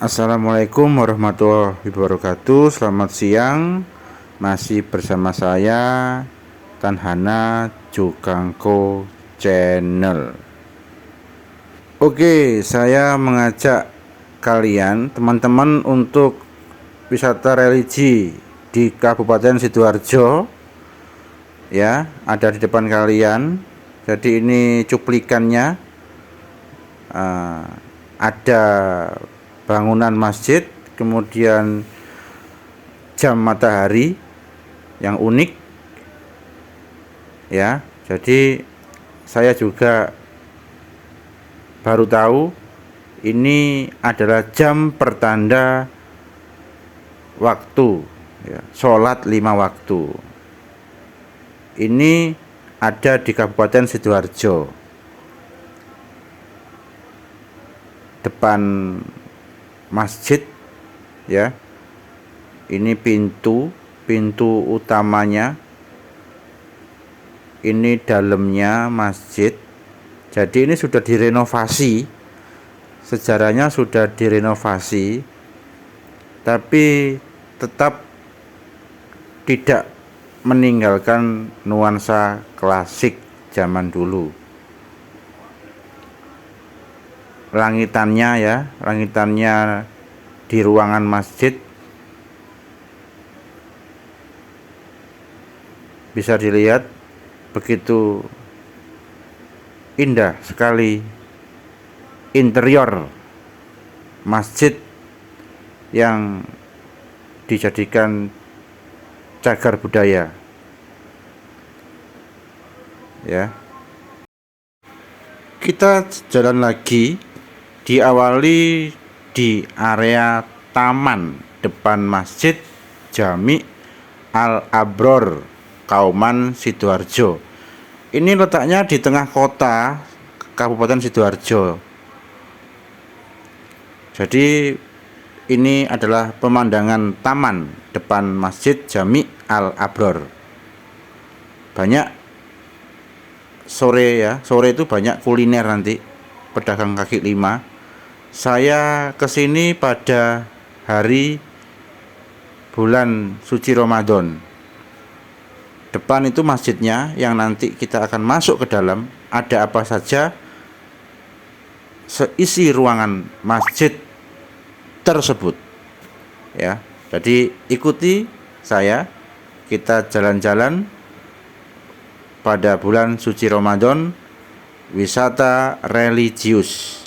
Assalamualaikum warahmatullahi wabarakatuh. Selamat siang. Masih bersama saya Tanhana Jokangko Channel. Oke, saya mengajak kalian teman-teman untuk wisata religi di Kabupaten Sidoarjo. Ya, ada di depan kalian. Jadi ini cuplikannya. Ada bangunan masjid, kemudian jam matahari yang unik ya. Jadi saya juga baru tahu ini adalah jam pertanda waktu ya, sholat 5 waktu. Ini ada di Kabupaten Sidoarjo. Depan masjid ya, ini pintu utamanya, ini dalamnya masjid. Jadi ini sudah direnovasi, sejarahnya sudah direnovasi, tapi tetap tidak meninggalkan nuansa klasik zaman dulu. Langitannya ya, langitannya di ruangan masjid bisa dilihat begitu indah sekali interior masjid yang dijadikan cagar budaya ya. Kita jalan lagi, diawali di area taman depan Masjid Jami Al-Abror Kauman Sidoarjo. Ini letaknya di tengah kota Kabupaten Sidoarjo. Jadi ini adalah pemandangan taman depan Masjid Jami Al-Abror. Banyak sore ya, sore itu banyak kuliner nanti, pedagang kaki lima. Saya kesini pada hari bulan suci Ramadan. Depan itu masjidnya yang nanti kita akan masuk ke dalam. Ada apa saja, seisi ruangan masjid tersebut ya. Jadi ikuti saya, kita jalan-jalan pada bulan suci Ramadan, wisata religius.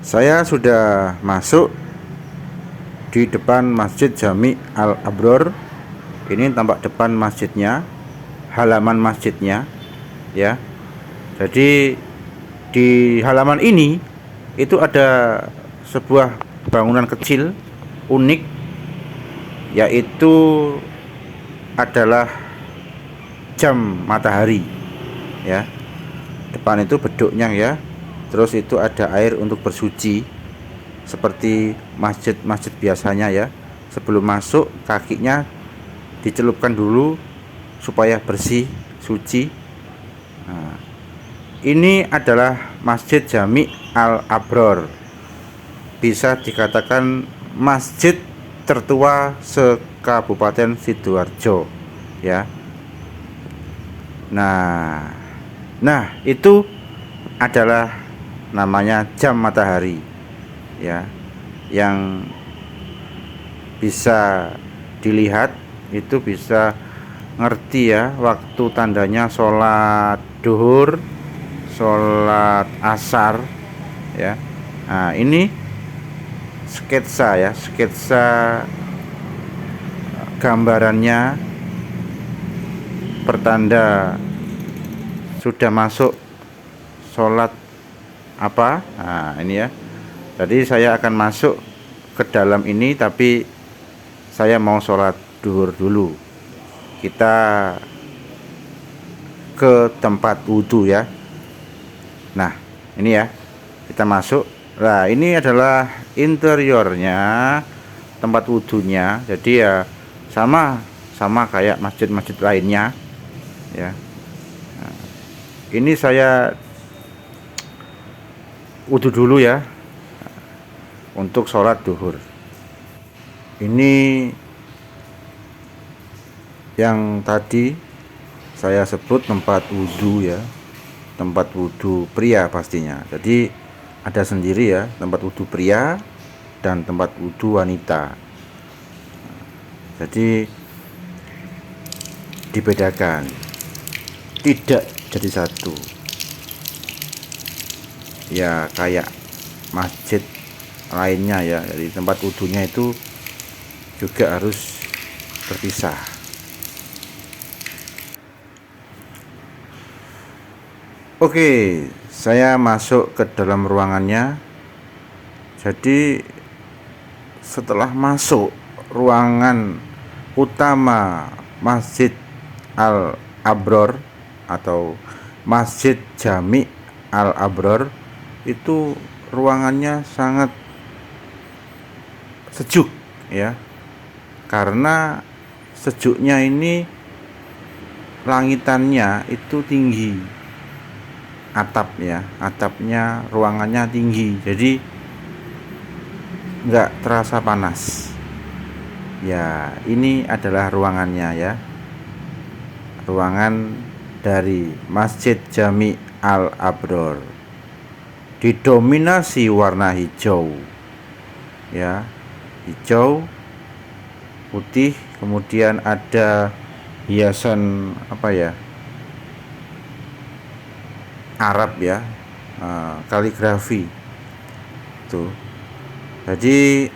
Saya sudah masuk di depan Masjid Jami Al-Abror. Ini tampak depan masjidnya, halaman masjidnya ya. Jadi di halaman ini itu ada sebuah bangunan kecil unik, yaitu adalah jam matahari ya. Depan itu beduknya ya. Terus itu ada air untuk bersuci seperti masjid-masjid biasanya ya. Sebelum masuk kakinya dicelupkan dulu supaya bersih, suci. Nah, ini adalah Masjid Jami Al-Abror. Bisa dikatakan masjid tertua se-Kabupaten Sidoarjo ya. Nah, itu adalah namanya jam matahari ya, yang bisa dilihat itu bisa ngerti ya waktu tandanya sholat duhur, sholat asar ya. Nah, ini sketsa ya, sketsa gambarannya pertanda sudah masuk sholat apa. Nah, ini ya. Jadi saya akan masuk ke dalam ini, tapi saya mau sholat duhur dulu. Kita ke tempat wudhu ya. Nah, ini ya, kita masuk. Nah, ini adalah interiornya, tempat wudhunya. Jadi ya sama kayak masjid-masjid lainnya ya. Nah, ini saya wudhu dulu ya. untuk sholat duhur. Ini yang tadi saya sebut tempat wudhu ya, tempat wudhu pria pastinya. Jadi ada sendiri ya, tempat wudhu pria dan tempat wudhu wanita. Jadi dibedakan, tidak jadi satu ya, kayak masjid lainnya ya. Jadi tempat wudhunya itu juga harus berpisah. Oke, saya masuk ke dalam ruangannya. Jadi setelah masuk ruangan utama Masjid Al-Abror atau Masjid Jami Al-Abror, itu ruangannya sangat sejuk ya. Karena sejuknya ini langitannya itu tinggi, atapnya ruangannya tinggi, jadi nggak terasa panas ya. Ini adalah ruangannya ya, ruangan dari Masjid Jami Al-Abror, didominasi warna hijau ya, hijau putih, kemudian ada hiasan Arab ya, kaligrafi tuh. Jadi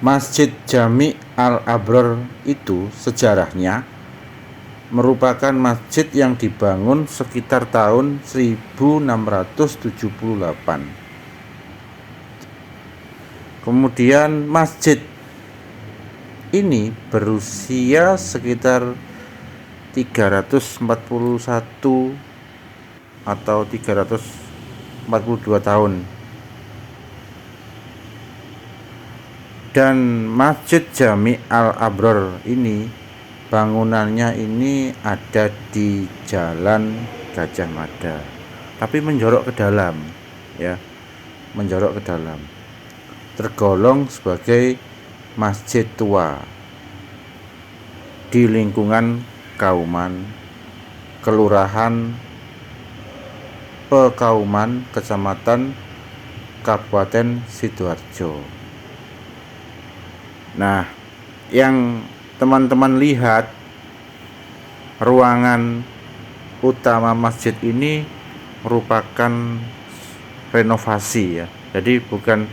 Masjid Jami Al-Abror itu sejarahnya merupakan masjid yang dibangun sekitar tahun 1678. Kemudian masjid ini berusia sekitar 341 atau 342 tahun. Dan Masjid Jami Al-Abror ini bangunannya ini ada di Jalan Gajah Mada, tapi menjorok ke dalam ya, menjorok ke dalam. Tergolong sebagai masjid tua di lingkungan Kauman, Kelurahan Pekauman, Kecamatan Kabupaten Sidoarjo. Nah, yang teman-teman lihat ruangan utama masjid ini merupakan renovasi ya. Jadi bukan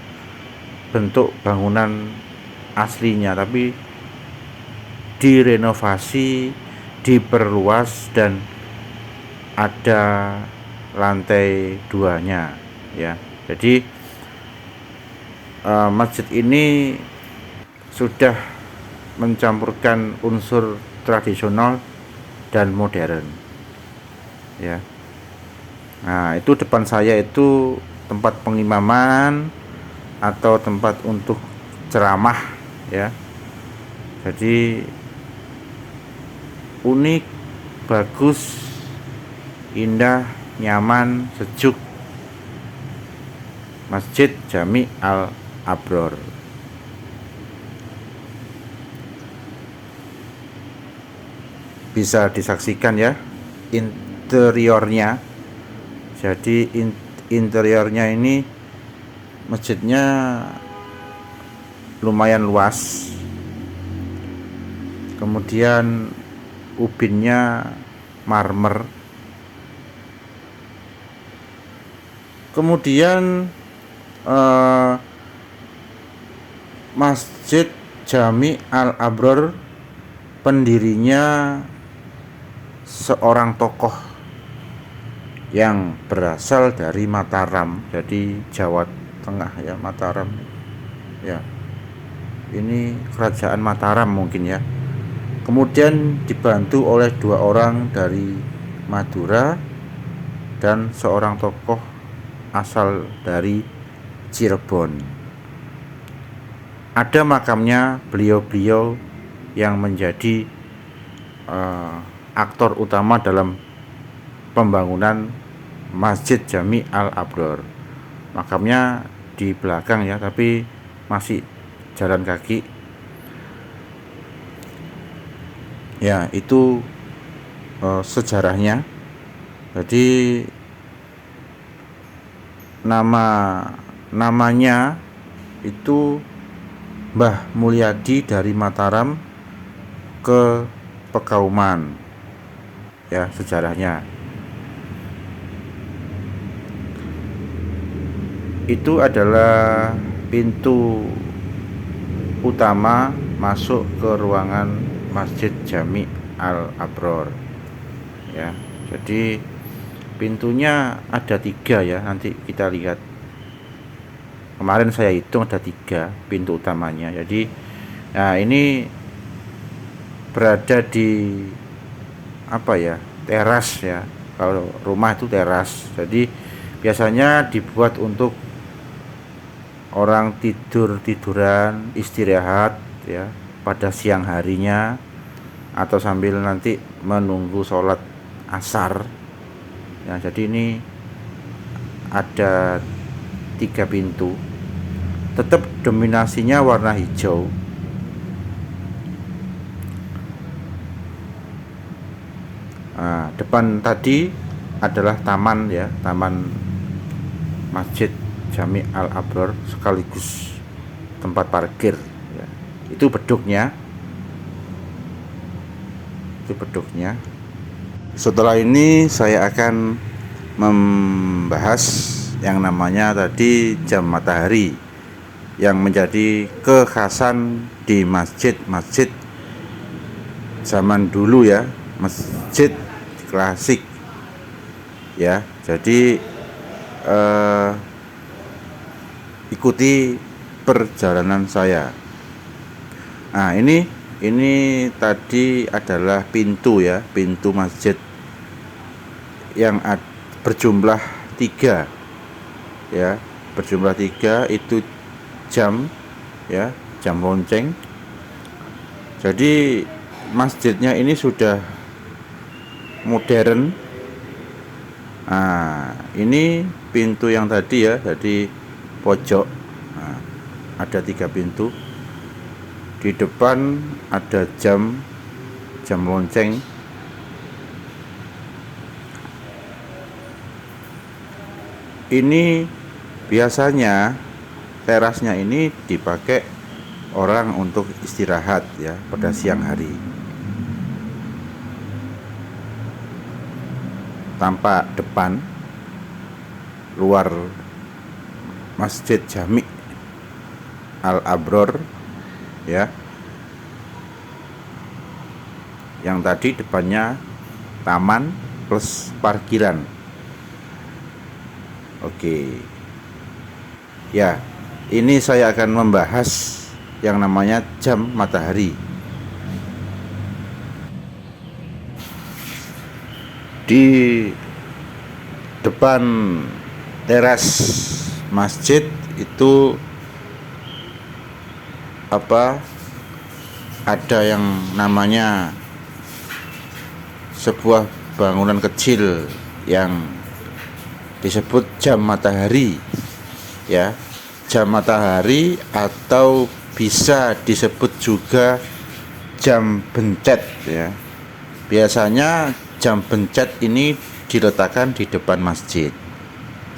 bentuk bangunan aslinya, tapi direnovasi, diperluas, dan ada lantai 2-nya ya. Jadi masjid ini sudah mencampurkan unsur tradisional dan modern ya. Nah, itu depan saya itu tempat pengimaman atau tempat untuk ceramah ya. Jadi unik, bagus, indah, nyaman, sejuk, Masjid Jami Al-Abror. Bisa disaksikan ya interiornya. Jadi interiornya ini masjidnya lumayan luas, kemudian ubinnya marmer, kemudian Masjid Jami Al-Abror pendirinya seorang tokoh yang berasal dari Mataram, jadi Jawa Tengah ya, Mataram ya. Ini kerajaan Mataram mungkin ya. Kemudian dibantu oleh 2 orang dari Madura dan seorang tokoh asal dari Cirebon. Ada makamnya beliau-beliau yang menjadi aktor utama dalam pembangunan Masjid Jami Al-Abror. Makamnya di belakang ya, tapi masih jalan kaki. Ya, itu sejarahnya. Jadi namanya itu Mbah Mulyadi dari Mataram ke Pekauman, ya sejarahnya. Itu adalah pintu utama masuk ke ruangan Masjid Jami Al-Abror, ya. Jadi pintunya ada 3 ya, nanti kita lihat. Kemarin saya hitung ada 3 pintu utamanya. Jadi nah ini berada di teras ya. Kalau rumah itu teras. Jadi biasanya dibuat untuk orang tiduran, istirahat ya pada siang harinya, atau sambil nanti menunggu sholat asar ya. Jadi ini ada 3 pintu, tetap dominasinya warna hijau. Nah, depan tadi adalah taman ya, taman Masjid Jami Al-Abror sekaligus tempat parkir ya. Itu beduknya. Setelah ini saya akan membahas yang namanya tadi jam matahari, yang menjadi kekhasan di masjid zaman dulu ya, masjid klasik ya. Jadi ikuti perjalanan saya. Nah, ini tadi adalah pintu ya, pintu masjid yang berjumlah 3 ya, berjumlah 3. Itu jam ya, jam lonceng. Jadi masjidnya ini sudah modern. Nah, ini pintu yang tadi ya, tadi pojok. Nah, ada 3 pintu. Di depan ada jam lonceng. Ini biasanya terasnya ini dipakai orang untuk istirahat ya pada siang hari. Tampak depan luar Masjid Jami Al-Abror ya. Yang tadi depannya taman plus parkiran. Oke. Ya, ini saya akan membahas yang namanya jam matahari. Di depan teras masjid itu ada yang namanya sebuah bangunan kecil yang disebut jam matahari ya. Jam matahari atau bisa disebut juga jam bencet ya. Biasanya jam bencet ini diletakkan di depan masjid,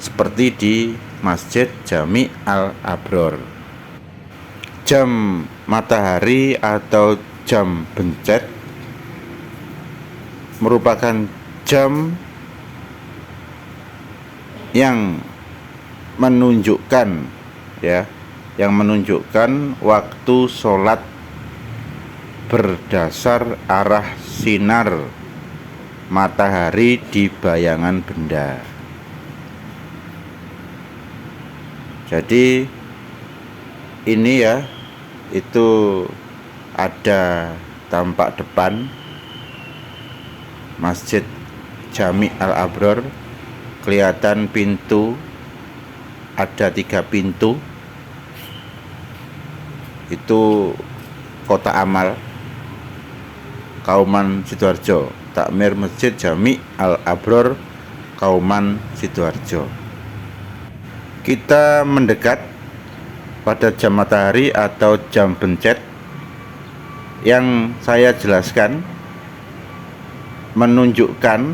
seperti di Masjid Jami Al-Abror. Jam matahari atau jam bencet merupakan jam yang menunjukkan waktu sholat berdasar arah sinar matahari di bayangan benda. Jadi ini ya, itu ada tampak depan Masjid Jami Al-Abror, kelihatan pintu, ada 3 pintu. Itu Kota Amal Kauman Sidoarjo, takmir Masjid Jami Al-Abror Kauman Sidoarjo. kita mendekat pada jam matahari atau jam bencet yang saya jelaskan menunjukkan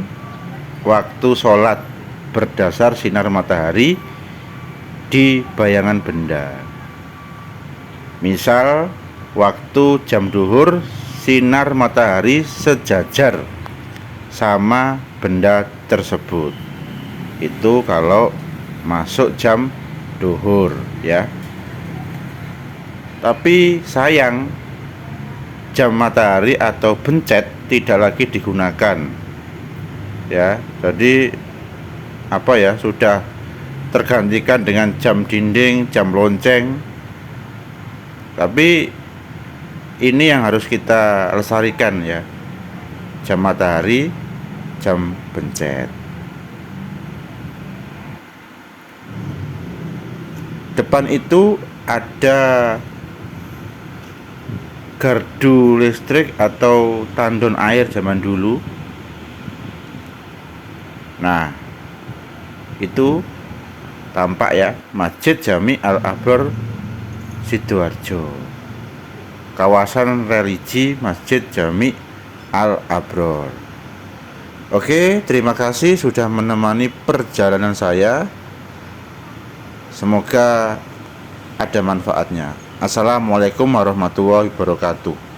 waktu sholat berdasar sinar matahari di bayangan benda. Misal waktu jam duhur sinar matahari sejajar sama benda tersebut. Itu kalau masuk jam duhur ya. Tapi sayang jam matahari atau bencet tidak lagi digunakan ya. Jadi sudah tergantikan dengan jam dinding, jam lonceng. Tapi ini yang harus kita lestarikan ya, jam matahari, jam bencet. Depan itu ada gardu listrik atau tandon air zaman dulu. Nah, itu tampak ya, Masjid Jami Al-Abror Sidoarjo, kawasan religi Masjid Jami Al-Abror. Oke, terima kasih sudah menemani perjalanan saya. Semoga ada manfaatnya. Assalamualaikum warahmatullahi wabarakatuh.